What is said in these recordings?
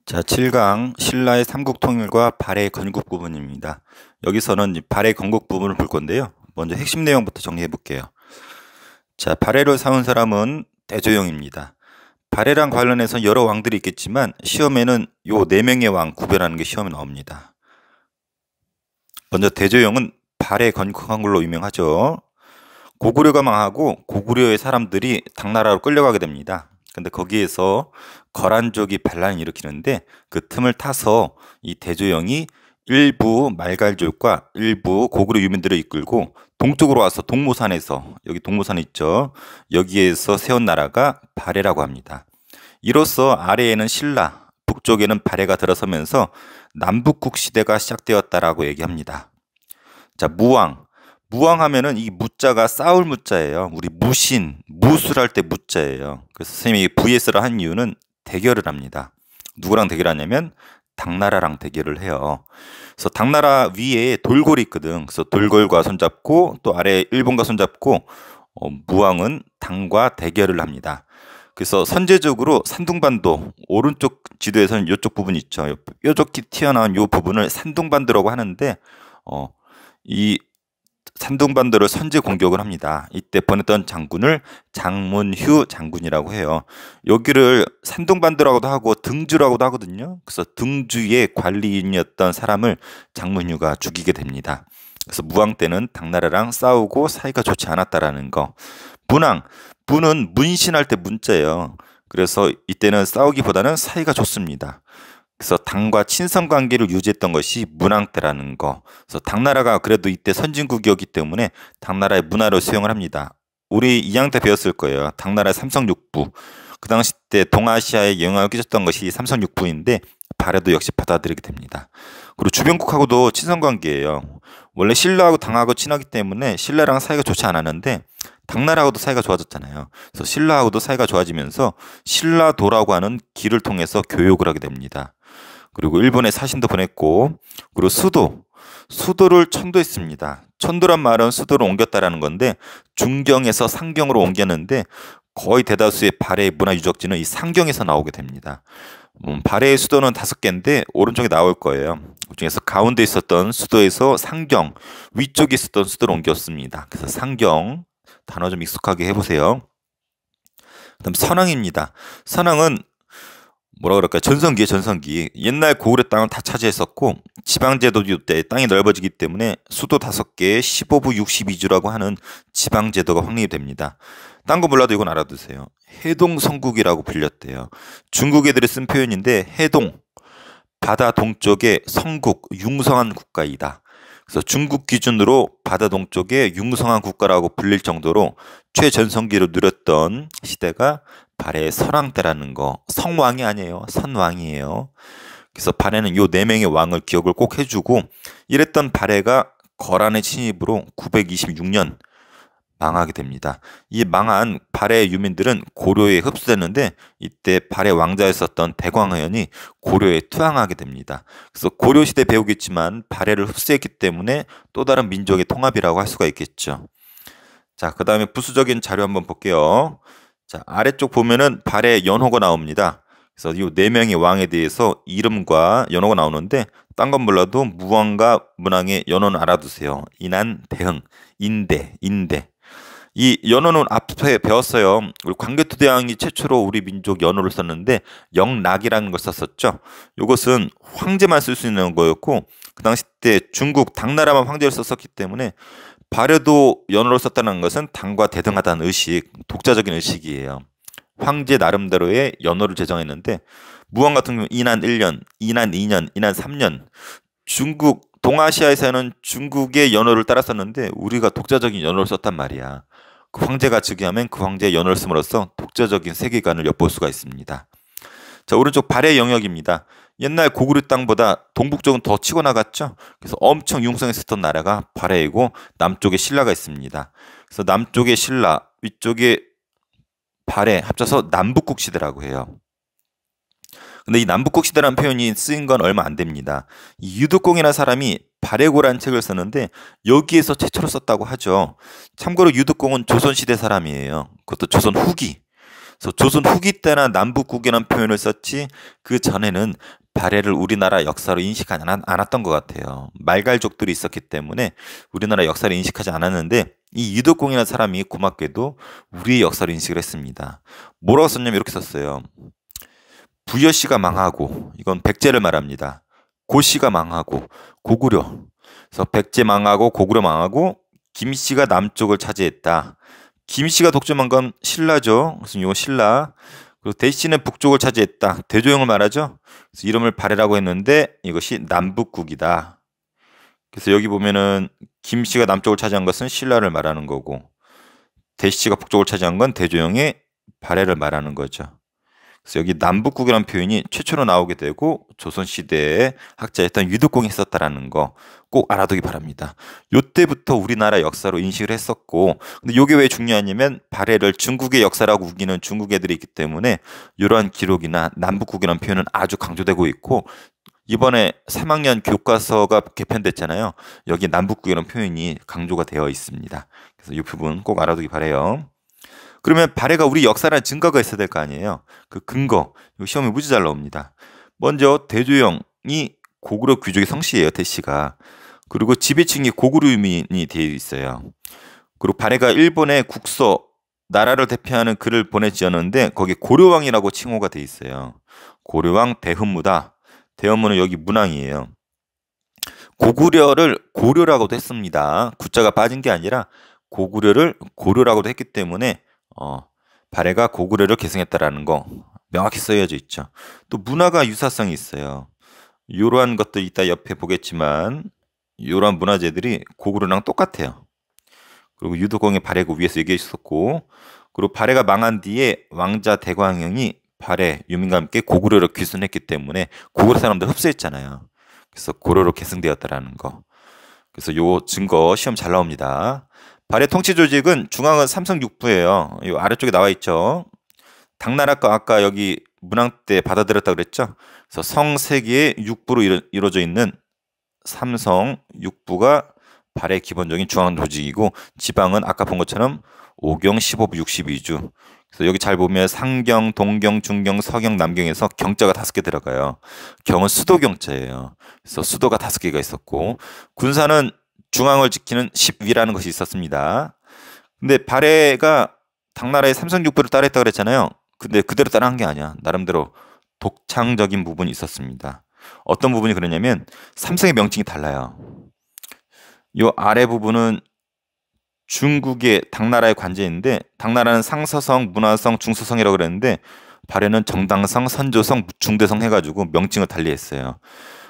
자, 7강 신라의 삼국 통일과 발해 건국 부분입니다. 여기서는 이 발해 건국 부분을 볼 건데요. 먼저 핵심 내용부터 정리해 볼게요. 자, 발해를 세운 사람은 대조영입니다. 발해랑 관련해서 여러 왕들이 있겠지만 시험에는 요 4명의 왕 구별하는 게 시험에 나옵니다. 먼저 대조영은 발해 건국한 걸로 유명하죠. 고구려가 망하고 고구려의 사람들이 당나라로 끌려가게 됩니다. 근데 거기에서 거란족이 반란을 일으키는데 그 틈을 타서 이 대조영이 일부 말갈족과 일부 고구려 유민들을 이끌고 동쪽으로 와서 동모산에서, 여기 동모산 있죠, 여기에서 세운 나라가 발해라고 합니다. 이로써 아래에는 신라, 북쪽에는 발해가 들어서면서 남북국 시대가 시작되었다라고 얘기합니다. 자, 무왕하면은 이 무자가 싸울 무자예요. 우리 무신, 무술할 때 무자예요. 그래서 선생님이 vs를 한 이유는 대결을 합니다. 누구랑 대결하냐면 당나라랑 대결을 해요. 그래서 당나라 위에 돌궐이 있거든. 그래서 돌궐과 손잡고 또 아래 일본과 손잡고 무왕은 당과 대결을 합니다. 그래서 선제적으로 산둥반도, 오른쪽 지도에서는 이쪽 부분 있죠. 뾰족히 튀어나온 이 부분을 산둥반도라고 하는데 이 산둥반도를 선제 공격을 합니다. 이때 보냈던 장군을 장문휴 장군이라고 해요. 여기를 산둥반도라고도 하고 등주라고도 하거든요. 그래서 등주의 관리인이었던 사람을 장문휴가 죽이게 됩니다. 그래서 무왕 때는 당나라랑 싸우고 사이가 좋지 않았다라는 거. 분은 문신할 때 문자예요. 그래서 이때는 싸우기보다는 사이가 좋습니다. 그래서 당과 친선 관계를 유지했던 것이 문왕 때라는 거. 그래서 당나라가 그래도 이때 선진국이었기 때문에 당나라의 문화를 수용을 합니다. 우리 2학년 때 배웠을 거예요. 당나라의 삼성육부. 그 당시 때 동아시아에 영향을 끼쳤던 것이 삼성육부인데 발해도 역시 받아들이게 됩니다. 그리고 주변국하고도 친선 관계예요. 원래 신라하고 당하고 친하기 때문에 신라랑 사이가 좋지 않았는데 당나라하고도 사이가 좋아졌잖아요. 그래서 신라하고도 사이가 좋아지면서 신라도라고 하는 길을 통해서 교육을 하게 됩니다. 그리고 일본에 사신도 보냈고, 그리고 수도를 천도했습니다. 천도란 말은 수도를 옮겼다라는 건데 중경에서 상경으로 옮겼는데 거의 대다수의 발해의 문화 유적지는 이 상경에서 나오게 됩니다. 발해의 수도는 5개인데 오른쪽에 나올 거예요. 그중에서 가운데 있었던 수도에서 상경, 위쪽에 있었던 수도를 옮겼습니다. 그래서 상경 단어 좀 익숙하게 해보세요. 그다음 선왕입니다. 선왕은 뭐라 그럴까요? 전성기. 옛날 고구려 땅을 다 차지했었고 지방제도제 때 땅이 넓어지기 때문에 수도 5개에 15부 62주라고 하는 지방제도가 확립이 됩니다. 딴 거 몰라도 이건 알아두세요. 해동성국이라고 불렸대요. 중국 애들이 쓴 표현인데 해동, 바다 동쪽의 성국, 융성한 국가이다. 그래서 중국 기준으로 바다 동쪽의 융성한 국가라고 불릴 정도로 최전성기를 누렸던 시대가 발해의 설왕 때라는 거. 성왕이 아니에요. 선왕이에요. 그래서 발해는 요 4명의 왕을 기억을 꼭 해주고, 이랬던 발해가 거란의 침입으로 926년 망하게 됩니다. 이 망한 발해의 유민들은 고려에 흡수됐는데 이때 발해 왕자였었던 대광허연이 고려에 투항하게 됩니다. 그래서 고려시대 배우겠지만 발해를 흡수했기 때문에 또 다른 민족의 통합이라고 할 수가 있겠죠. 자, 그 다음에 부수적인 자료 한번 볼게요. 자, 아래쪽 보면은 발해 연호가 나옵니다. 그래서 이 4명의 왕에 대해서 이름과 연호가 나오는데 딴 건 몰라도 무왕과 문왕의 연호는 알아두세요. 인한, 대흥, 인대. 이 연호는 앞에 배웠어요. 우리 광개토대왕이 최초로 우리 민족 연호를 썼는데 영락이라는 걸 썼었죠. 이것은 황제만 쓸 수 있는 거였고 그 당시 때 중국 당나라만 황제를 썼었기 때문에 발해도 연호를 썼다는 것은 당과 대등하다는 의식, 독자적인 의식이에요. 황제 나름대로의 연호를 제정했는데 무왕 같은 경우 인한 1년, 인한 2년, 인한 3년. 중국 동아시아에서는 중국의 연호를 따랐었는데 우리가 독자적인 연호를 썼단 말이야. 그 황제가 즉위하면 그 황제의 연호를 씀으로써 독자적인 세계관을 엿볼 수가 있습니다. 자, 오른쪽 발해 영역입니다. 옛날 고구려 땅보다 동북쪽은 더 치고 나갔죠. 그래서 엄청 융성했었던 나라가 발해이고 남쪽에 신라가 있습니다. 그래서 남쪽에 신라, 위쪽에 발해 합쳐서 남북국 시대라고 해요. 근데 이 남북국 시대라는 표현이 쓰인 건 얼마 안 됩니다. 이 유득공이라는 사람이 발해고라는 책을 썼는데 여기에서 최초로 썼다고 하죠. 참고로 유득공은 조선시대 사람이에요. 그것도 조선 후기. 그래서 조선 후기 때나 남북국이라는 표현을 썼지 그 전에는 발해를 우리나라 역사로 인식하지 않았던 것 같아요. 말갈족들이 있었기 때문에 우리나라 역사를 인식하지 않았는데 이 유덕공이라는 사람이 고맙게도 우리의 역사를 인식을 했습니다. 뭐라고 썼냐면 이렇게 썼어요. 부여씨가 망하고, 이건 백제를 말합니다. 고씨가 망하고 고구려. 그래서 백제 망하고 고구려 망하고 김씨가 남쪽을 차지했다. 김씨가 독점한 건 신라죠. 그래서 요 신라. 그리고 대씨는 북쪽을 차지했다. 대조영을 말하죠. 그래서 이름을 발해라고 했는데 이것이 남북국이다. 그래서 여기 보면은 김씨가 남쪽을 차지한 것은 신라를 말하는 거고 대씨가 북쪽을 차지한 건 대조영의 발해를 말하는 거죠. 그래서 여기 남북국이라는 표현이 최초로 나오게 되고 조선시대에 학자였던 유덕공이 썼다라는 거 꼭 알아두기 바랍니다. 요때부터 우리나라 역사로 인식을 했었고, 근데 요게 왜 중요하냐면 발해를 중국의 역사라고 우기는 중국 애들이 있기 때문에 이러한 기록이나 남북국이라는 표현은 아주 강조되고 있고, 이번에 3학년 교과서가 개편됐잖아요. 여기 남북국이라는 표현이 강조가 되어 있습니다. 그래서 이 부분 꼭 알아두기 바라요. 그러면 발해가 우리 역사라는 증거가 있어야 될 거 아니에요. 그 근거, 이거 시험에 무지 잘 나옵니다. 먼저 대조영이 고구려 귀족의 성씨예요. 대씨가. 그리고 지배층이 고구려민이 되어 있어요. 그리고 발해가 일본의 국서, 나라를 대표하는 글을 보내지었는데 거기 고려왕이라고 칭호가 되어 있어요. 고려왕 대흠무다. 대흠무는 여기 문왕이에요. 고구려를 고려라고도 했습니다. 구자가 빠진 게 아니라 고구려를 고려라고도 했기 때문에 발해가 고구려를 계승했다라는 거 명확히 쓰여져 있죠. 또 문화가 유사성이 있어요. 이러한 것도 이따 옆에 보겠지만 이러한 문화재들이 고구려랑 똑같아요. 그리고 유덕공의 발해가 위에서 얘기해 있었고, 그리고 발해가 망한 뒤에 왕자 대광형이 발해 유민과 함께 고구려를 귀순했기 때문에 고구려 사람들 흡수했잖아요. 그래서 고려로 계승되었다라는 거. 그래서 요 증거 시험 잘 나옵니다. 발해 통치 조직은 중앙은 삼성육부예요. 이 아래쪽에 나와 있죠. 당나라 거 아까 여기 문항 때 받아들였다고 그랬죠. 그래서 성 3개의 육부로 이루어져 있는 삼성 육부가 발해 기본적인 중앙 조직이고, 지방은 아까 본 것처럼 5경, 15부, 62주. 그래서 여기 잘 보면 상경, 동경, 중경, 서경, 남경에서 경자가 5개 들어가요. 경은 수도 경자예요. 그래서 수도가 5개가 있었고, 군사는 중앙을 지키는 십위라는 것이 있었습니다. 근데 발해가 당나라의 삼성육부를 따라했다고 그랬잖아요. 근데 그대로 따라한 게 아니야. 나름대로 독창적인 부분이 있었습니다. 어떤 부분이 그러냐면 삼성의 명칭이 달라요. 요 아래 부분은 중국의 당나라의 관제인데, 당나라는 상서성, 문화성, 중서성이라고 그랬는데 발해는 정당성, 선조성, 중대성 해가지고 명칭을 달리했어요.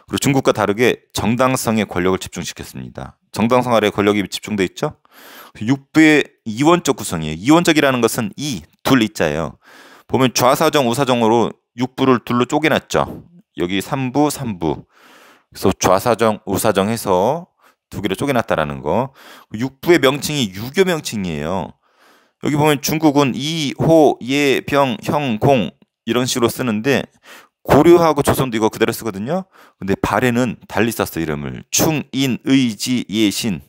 그리고 중국과 다르게 정당성에 권력을 집중시켰습니다. 정당성 아래 권력이 집중돼 있죠. 육부의 이원적 구성이에요. 이원적이라는 것은 둘 이자예요. 보면 좌사정, 우사정으로 육부를 둘로 쪼개놨죠. 여기 3부, 3부. 그래서 좌사정, 우사정 해서 2개로 쪼개놨다라는 거. 육부의 명칭이 유교 명칭이에요. 여기 보면 중국은 이, 호, 예, 병, 형, 공 이런 식으로 쓰는데 고려하고 조선도 이거 그대로 쓰거든요. 근데 발해는 달리 썼어. 이름을 충, 인, 의지, 예신.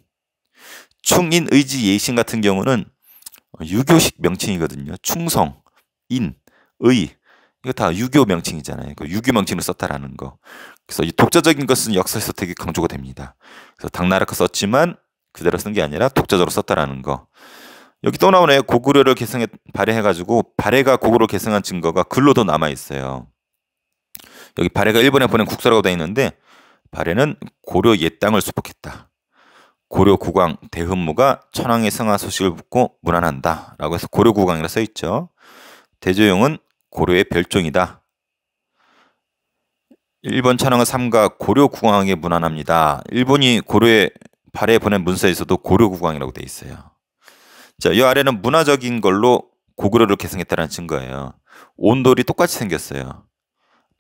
충, 인, 의지, 예신 같은 경우는 유교식 명칭이거든요. 충성, 인, 의, 이거 다 유교 명칭이잖아요. 그 유교 명칭을 썼다라는 거. 그래서 이 독자적인 것은 역사에서 되게 강조가 됩니다. 그래서 당나라 거 썼지만 그대로 쓴 게 아니라 독자적으로 썼다라는 거. 여기 또 나오네요. 고구려를 발해해가지고 발해가 고구려를 계승한 증거가 글로도 남아 있어요. 여기 발해가 일본에 보낸 국서라고 되어 있는데 발해는 고려 옛 땅을 수복했다. 고려 국왕 대흠무가 천황의 승하 소식을 듣고 문안한다 라고 해서 고려 국왕이라 써 있죠. 대조영은 고려의 별종이다. 일본 천황은 삼가 고려 국왕에게 문안합니다. 일본이 고려에 발해 보낸 문서에서도 고려 국왕이라고 되어 있어요. 자, 이 아래는 문화적인 걸로 고구려를 계승했다는 증거예요. 온돌이 똑같이 생겼어요.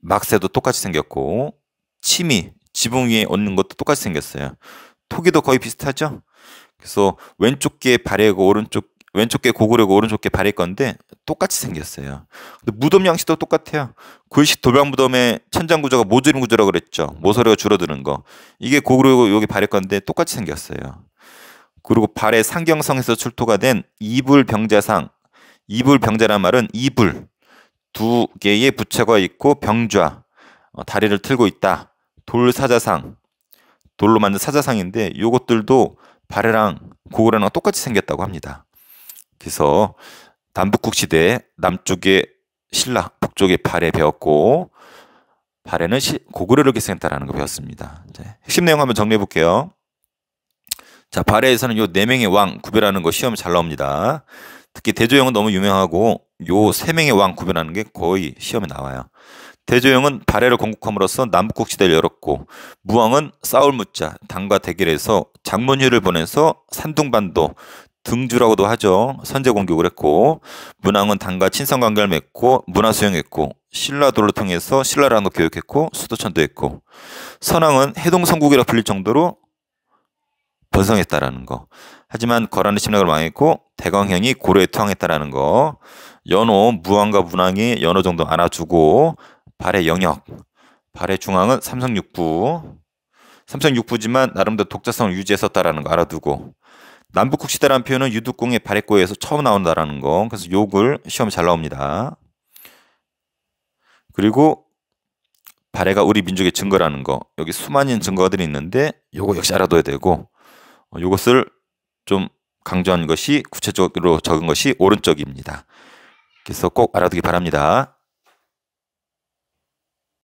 막새도 똑같이 생겼고, 침이 지붕 위에 얹는 것도 똑같이 생겼어요. 토기도 거의 비슷하죠? 그래서 왼쪽 게 발해고 왼쪽 게 고구려고 오른쪽 게 발해 건데 똑같이 생겼어요. 근데 무덤 양식도 똑같아요. 구일식 돌방 무덤의 천장 구조가 모조리 구조라고 그랬죠. 모서리가 줄어드는 거. 이게 고구려고 여기 발해 건데 똑같이 생겼어요. 그리고 발해 상경성에서 출토가 된 이불병자상, 이불병자란 말은 이불, 두 개의 부처가 있고 병좌, 다리를 틀고 있다. 돌사자상, 돌로 만든 사자상인데 요것들도 발해랑 고구려랑 똑같이 생겼다고 합니다. 그래서 남북국 시대 남쪽에 신라, 북쪽에 발해 배웠고 발해는 고구려를 계승했다라는 거 배웠습니다. 핵심 내용 한번 정리해 볼게요. 자, 발해에서는 요 4명의 왕 구별하는 거 시험에 잘 나옵니다. 특히 대조영은 너무 유명하고 요 3명의 왕 구별하는 게 거의 시험에 나와요. 대조영은 발해를 건국함으로써 남북국 시대를 열었고 무왕은 싸울 무자 당과 대결해서 장문휴를 보내서 산둥반도 등주라고도 하죠. 선제 공격을 했고 문왕은 당과 친선 관계를 맺고 문화 수용했고 신라도를 통해서 신라랑도 교육했고 수도천도 했고 선왕은 해동성국이라 불릴 정도로 번성했다라는 거. 하지만 거란의 침략을 망했고 대광형이 고려에 투항했다라는 거. 연호 무왕과 문왕이 연호 정도 안아주고 발해 영역, 발해 중앙은 삼성육부. 삼성육부지만 나름대로 독자성을 유지했었다라는 거 알아두고 남북국 시대라는 표현은 유득공의 발해고에서 처음 나온다라는 거. 그래서 욕을 시험에 잘 나옵니다. 그리고 발해가 우리 민족의 증거라는 거. 여기 수많은 증거들이 있는데 요거 역시 알아둬야 되고 요것을 좀 강조한 것이 구체적으로 적은 것이 오른쪽입니다. 그래서 꼭 알아두기 바랍니다.